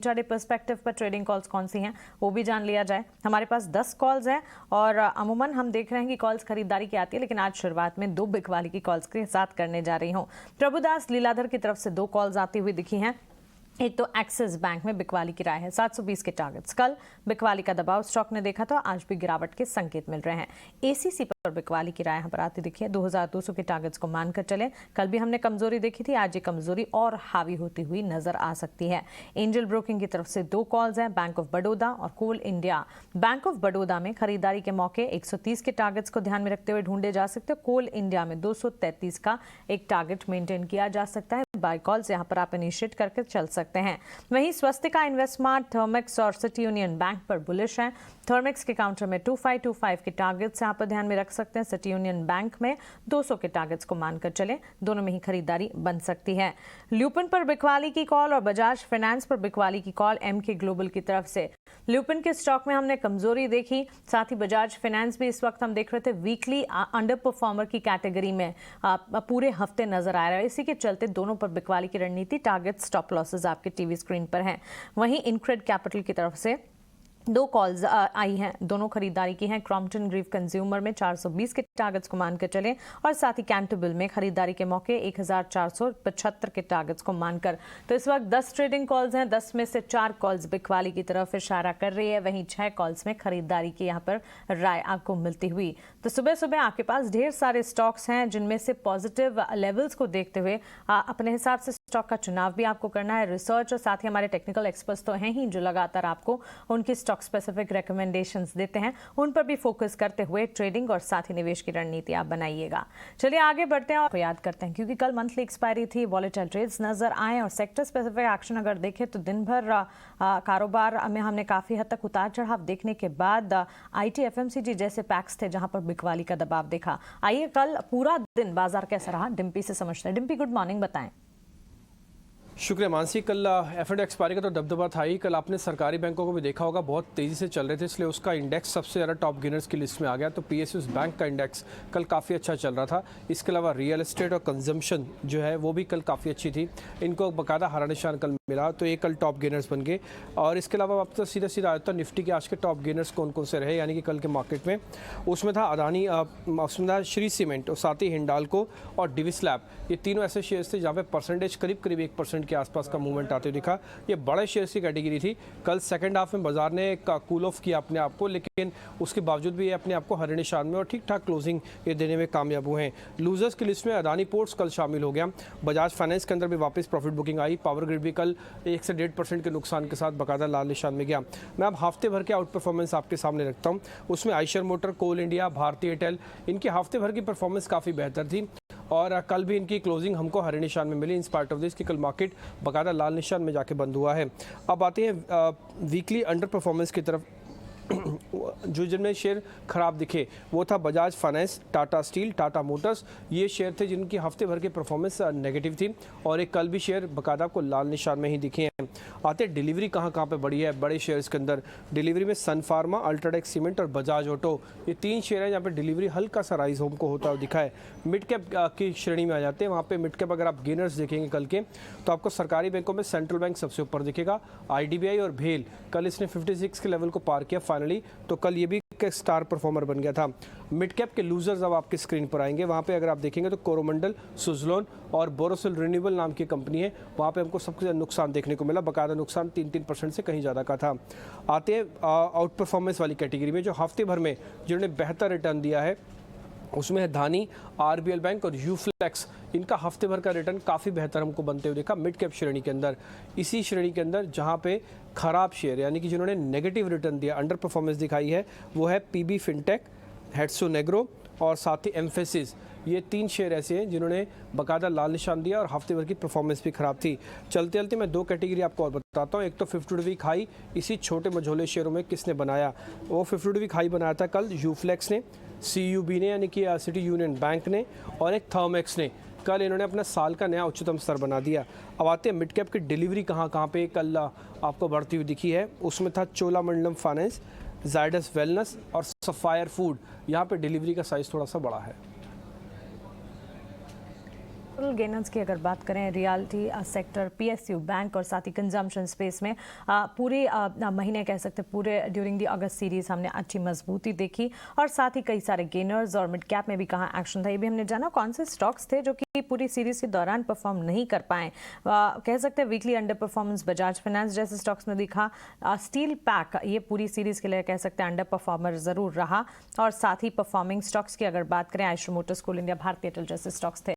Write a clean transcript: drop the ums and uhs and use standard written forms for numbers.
Intraday perspective पर trading calls कौन सी हैं वो भी जान लिया जाए। हमारे पास 10 कॉल्स हैं और अमूमन हम देख रहे हैं कि कॉल्स खरीदारी की आती है, लेकिन आज शुरुआत में 2 बिक वाली की कॉल्स के साथ करने जा रही हूँ। प्रभुदास लीलाधर की तरफ से 2 कॉल्स आती हुई दिखी हैं। एक तो एक्सिस बैंक में बिकवाली की राय है, 720 के टारगेट्स। कल बिकवाली का दबाव स्टॉक ने देखा तो आज भी गिरावट के संकेत मिल रहे हैं। एसीसी पर बिकवाली की राय यहाँ पर आती दिखी है, 2200 के टारगेट्स को मानकर चले। कल भी हमने कमजोरी देखी थी, आज ये कमजोरी और हावी होती हुई नजर आ सकती है। एंजल ब्रोकिंग की तरफ से 2 कॉल्स हैं, बैंक ऑफ बड़ौदा और कोल इंडिया। बैंक ऑफ बड़ौदा में खरीदारी के मौके 130 के टारगेट्स को ध्यान में रखते हुए ढूंढे जा सकते हैं। कोल इंडिया में 233 का एक टारगेट मेंटेन किया जा सकता है। बाय कॉल्स यहाँ पर आप इनिशिएट करके चल सकते हैं। वहीं स्वस्तिका, इन्वेस्टमार्ट, थर्मेक्स और सिटी यूनियन बैंक पर बुलिश हैं। थर्मेक्स के काउंटर में 2525 के टारगेट्स यहाँ पर ध्यान में रख सकते हैं। सिटी यूनियन बैंक में 200 के टारगेट्स को मानकर चले, दोनों में ही खरीदारी बन सकती है। ल्यूपिन पर बिकवाली की कॉल और बजाज फाइनेंस पर बिकवाली की कॉल एमके ग्लोबल की तरफ से। ल्यूपिन के स्टॉक में हमने कमजोरी देखी, साथ ही बजाज फाइनेंस भी इस वक्त हम देख रहे थे वीकली अंडर परफॉर्मर की कैटेगरी में पूरे हफ्ते नजर आ रहा है। इसी के चलते दोनों पर बिकवाली की रणनीति, टारगेट, स्टॉप लॉसेस आपके टीवी स्क्रीन पर हैं। वहीं इनक्रेड कैपिटल की तरफ से 2 कॉल्स आई हैं, दोनों खरीदारी की हैं। क्रॉम्पटन ग्रीव कंज्यूमर में 420 के टारगेट्स को मानकर चले और साथ ही कैंटरबिल में खरीदारी के मौके 1475 के टारगेट्स को मानकर। तो इस वक्त 10 ट्रेडिंग कॉल्स हैं, 10 में से 4 कॉल्स बिकवाली की तरफ इशारा कर रही है, वहीं 6 कॉल्स में खरीदारी की यहाँ पर राय आपको मिलती हुई। तो सुबह सुबह आपके पास ढेर सारे स्टॉक्स हैं जिनमें से पॉजिटिव लेवल्स को देखते हुए अपने हिसाब से स्टॉक का चुनाव भी आपको करना है। रिसर्च और साथ ही हमारे टेक्निकल एक्सपर्ट्स तो हैं ही जो लगातार आपको उनकी स्टॉक स्पेसिफिक रिकमेंडेशंस देते हैं, उन पर भी फोकस करते हुए ट्रेडिंग और साथ ही निवेश की रणनीति आप बनाइएगा। चलिए आगे बढ़ते हैं और याद करते हैं, क्योंकि कल मंथली एक्सपायरी थी, वॉलेटाइल ट्रेड्स नजर आए और सेक्टर स्पेसिफिक एक्शन अगर देखें तो दिन भर कारोबार में हमने काफी हद तक उतार चढ़ाव देखने के बाद आईटी, एफएमसीजी जैसे पैक्स थे जहां पर बिकवाली का दबाव देखा। आइए कल पूरा दिन बाजार कैसा रहा डिम्पी से समझते हैं। डिम्पी, गुड मॉर्निंग, बताएं। शुक्रिया मानसी। कल एफ&ओ एक्सपायरी का तो दबदबा था ही। कल आपने सरकारी बैंकों को भी देखा होगा, बहुत तेज़ी से चल रहे थे, इसलिए उसका इंडेक्स सबसे ज़्यादा टॉप गेनर्स की लिस्ट में आ गया। तो पीएसयूज बैंक का इंडेक्स कल काफ़ी अच्छा चल रहा था। इसके अलावा रियल एस्टेट और कंजम्पशन जो है वो भी कल काफ़ी अच्छी थी, इनको बाकायदा हरा निशान कल मिला, तो ये कल टॉप गेनर्स बन गए। और इसके अलावा आप तो सीधा सीधा आता निफ्टी के आज के टॉप गेनर्स कौन कौन से रहे, यानी कि कल के मार्केट में उसमें था अदानी, उसमें था श्री सीमेंट और साथ ही हिंडाल्को और डिविस्लैब। ये तीनों ऐसे शेयर्स थे जहाँ पे परसेंटेज करीब 1% के आसपास का मूवमेंट आते हुए दिखा। ये बड़े शेयर्स की कैटेगरी थी। कल सेकंड हाफ में बाजार ने कूल ऑफ किया अपने आप को, लेकिन उसके बावजूद भी ये अपने आप को हरे निशान में और ठीक ठाक क्लोजिंग ये देने में कामयाब हुए हैं। लूजर्स की लिस्ट में अदानी पोर्ट्स कल शामिल हो गया। बजाज फाइनेंस के अंदर भी वापस प्रॉफिट बुकिंग आई। पावर ग्रिड भी कल 1 से 1.5% के नुकसान के साथ बाकायदा लाल निशान में गया। मैं अब हफ्ते भर के आउट परफॉर्मेंस आपके सामने रखता हूँ। उसमें आइशर मोटर, कोल इंडिया, भारती एयरटेल, इनकी हफ्ते भर की परफॉर्मेंस काफ़ी बेहतर थी और कल भी इनकी क्लोजिंग हमको हरे निशान में मिली। इन स्पाइट ऑफ दिस कि कल मार्केट बाकायदा लाल निशान में जाके बंद हुआ है। अब आते हैं वीकली अंडर परफॉर्मेंस की तरफ। जो जिनमें शेयर खराब दिखे वो था Bajaj finance, Tata steel, Tata Motors. ये शेयर थे जिनकी हफ्ते भर की परफॉर्मेंस नेगेटिव थी और एक कल भी शेयर बाकायदा को लाल निशान में ही दिखे हैं। आते डिलीवरी कहाँ पे बढ़ी है बड़े शेयर्स के अंदर। डिलीवरी में सन फार्मा, अल्ट्राटेक सीमेंट और बजाज ऑटो, ये 3 शेयर हैं जहाँ पे डिलीवरी हल्का सा राइज होम को होता हुआ दिखा है। मिड कैप की श्रेणी में आ जाते हैं। वहाँ पे मिड कैप अगर आप गेनर्स देखेंगे कल के तो आपको सरकारी बैंकों में सेंट्रल बैंक सबसे ऊपर दिखेगा, IDBI और भेल। कल इसने 56 के लेवल को पार किया फाइनली, तो कल ये भी स्टार परफॉर्मर बन गया था। मिड कैप के लूजर्स अब आपके स्क्रीन पर आएंगे। वहाँ पे अगर आप देखेंगे तो कोरोमंडल, सुजलोन और बोरोसिल रिन्यूएबल नाम की कंपनी है, वहाँ पे हमको सबसे ज़्यादा नुकसान देखने को मिला। बाकायदा नुकसान 3% से कहीं ज़्यादा का था। आते हैं आउट परफॉर्मेंस वाली कैटेगरी में, जो हफ्ते भर में जिन्होंने बेहतर रिटर्न दिया है उसमें है धानी, RBL बैंक और यूफ्लेक्स। इनका हफ्ते भर का रिटर्न काफ़ी बेहतर हमको बनते हुए देखा मिड कैप श्रेणी के अंदर। इसी श्रेणी के अंदर जहां पे खराब शेयर यानी कि जिन्होंने नेगेटिव रिटर्न दिया, अंडर परफॉर्मेंस दिखाई है, वो है PB फिनटेक, हेड्सो नेग्रो और साथ ही एम्फेसिस। ये 3 शेयर ऐसे हैं जिन्होंने बाकायदा लाल निशान दिया और हफ्ते भर की परफॉर्मेंस भी खराब थी। चलते चलते मैं 2 कैटेगरी आपको और बताता हूँ। एक तो 52 वीक हाई इसी छोटे मझोले शेयरों में किसने बनाया, वो 52 वीक हाई बनाया था कल यूफ्लेक्स ने, CUB ने यानी कि सिटी यूनियन बैंक ने और एक थर्मेक्स ने। कल इन्होंने अपना साल का नया उच्चतम स्तर बना दिया। अब आते हैं मिड कैप की डिलीवरी कहाँ पे कल आपको बढ़ती हुई दिखी है। उसमें था चोलामंडलम फाइनेंस, जायडस वेलनेस और सफायर फूड। यहाँ पे डिलीवरी का साइज़ थोड़ा सा बड़ा है। गेनर्स की अगर बात करें रियल्टी सेक्टर, पीएसयू बैंक और साथ ही कंजम्पशन स्पेस में पूरे महीने कह सकते हैं पूरे ड्यूरिंग दी अगस्त सीरीज हमने अच्छी मजबूती देखी और साथ ही कई सारे गेनर्स और मिड कैप में भी कहाँ एक्शन था ये भी हमने जाना। कौन से स्टॉक्स थे जो कि पूरी सीरीज के दौरान परफॉर्म नहीं कर पाए, कह सकते हैं weekly under performance Bajaj finance जैसे स्टॉक्स में दिखा। स्टील पैक ये पूरी सीरीज के लिए कह सकते हैं अंडर परफॉर्मर जरूर रहा और साथ ही परफॉर्मिंग स्टॉक्स की अगर बात करें आइशर मोटर्स, कोल इंडिया, भारतीय एयरटेल जैसे स्टॉक्स थे।